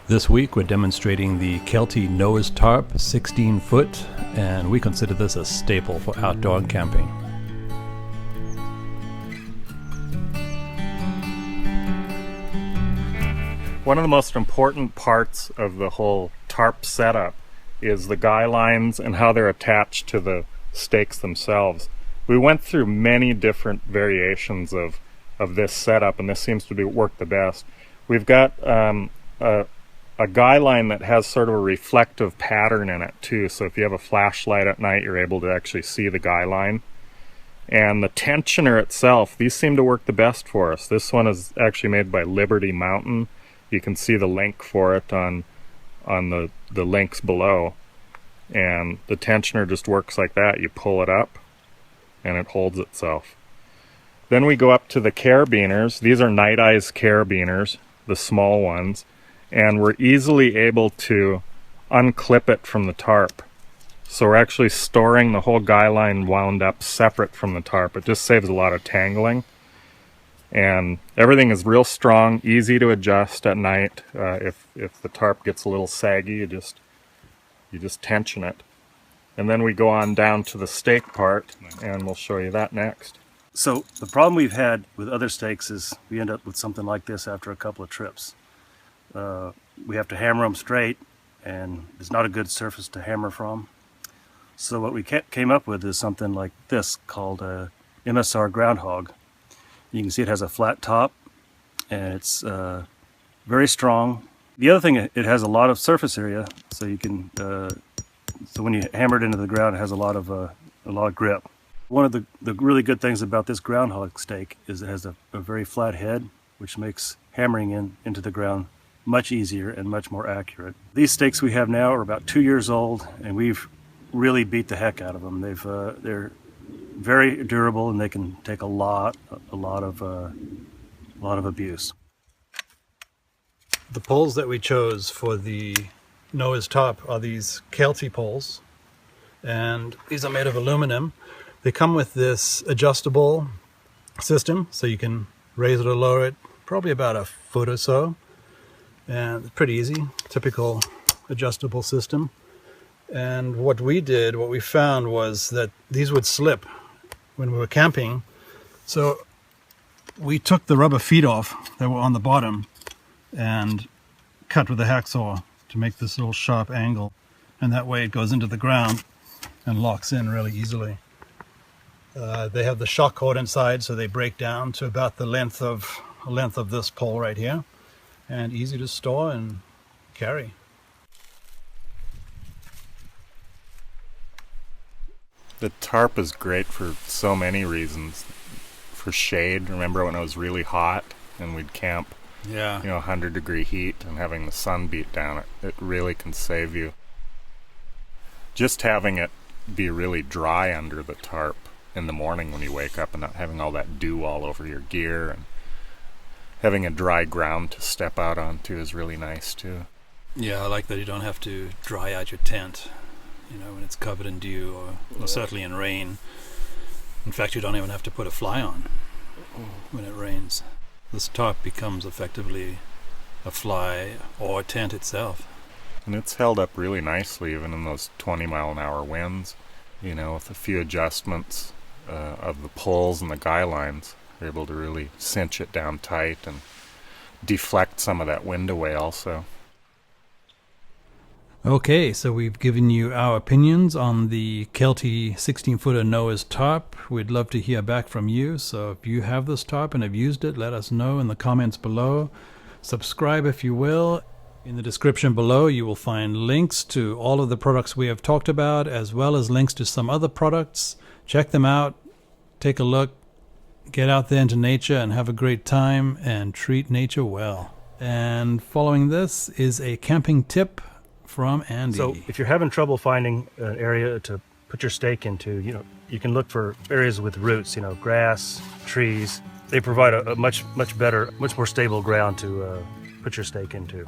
This week we're demonstrating the Kelty Noah's Tarp 16 foot, and we consider this a staple for outdoor camping. One of the most important parts of the whole tarp setup is the guylines and how they're attached to the stakes themselves. We went through many different variations of this setup, and this seems to work the best. We've got a guy line that has sort of a reflective pattern in it too, so if you have a flashlight at night you're able to actually see the guy line. And the tensioner itself, these seem to work the best for us. This one is actually made by Liberty Mountain. You can see the link for it on the links below, and the tensioner just works like that. You pull it up and it holds itself. Then we go up to the carabiners. These are Night Eyes carabiners, the small ones, and we're easily able to unclip it from the tarp. So we're actually storing the whole guy line wound up separate from the tarp. It just saves a lot of tangling. And everything is real strong, easy to adjust at night. If the tarp gets a little saggy, you just tension it. And then we go on down to the stake part, and we'll show you that next. So the problem we've had with other stakes is we end up with something like this after a couple of trips. We have to hammer them straight, and it's not a good surface to hammer from. So what we came up with is something like this called a MSR groundhog. You can see it has a flat top, and it's very strong. The other thing, it has a lot of surface area, so you can so when you hammer it into the ground, it has a lot of grip. One of the really good things about this groundhog stake is it has a very flat head, which makes hammering into the ground much easier and much more accurate. These stakes we have now are about 2 years old, and we've really beat the heck out of them. They're very durable, and they can take a lot of abuse. The poles that we chose for the Noah's Tarp are these Kelty poles, and these are made of aluminum. They come with this adjustable system, so you can raise it or lower it probably about a foot or so. And it's pretty easy, typical adjustable system. And what we found was that these would slip when we were camping. So we took the rubber feet off that were on the bottom and cut with a hacksaw to make this little sharp angle. And that way it goes into the ground and locks in really easily. They have the shock cord inside, so they break down to about the length of this pole right here. And easy to store and carry. The tarp is great for so many reasons. For shade, remember when it was really hot and we'd camp, 100-degree heat, and having the sun beat down it really can save you. Just having it be really dry under the tarp in the morning when you wake up and not having all that dew all over your gear, and having a dry ground to step out onto is really nice too. Yeah, I like that you don't have to dry out your tent, when it's covered in dew or certainly in rain. In fact, you don't even have to put a fly on when it rains. This tarp becomes effectively a fly or a tent itself. And it's held up really nicely even in those 20-mile-an-hour winds, with a few adjustments of the poles and the guy lines. We're able to really cinch it down tight and deflect some of that wind away also. Okay, so we've given you our opinions on the Kelty 16-footer Noah's Tarp. We'd love to hear back from you, so if you have this tarp and have used it, let us know in the comments below. Subscribe if you will. In the description below you will find links to all of the products we have talked about, as well as links to some other products. Check them out, take a look. Get out there into nature and have a great time and treat nature well. And following this is a camping tip from Andy. So if you're having trouble finding an area to put your stake into, you can look for areas with roots, grass, trees. They provide a much better, much more stable ground to put your stake into.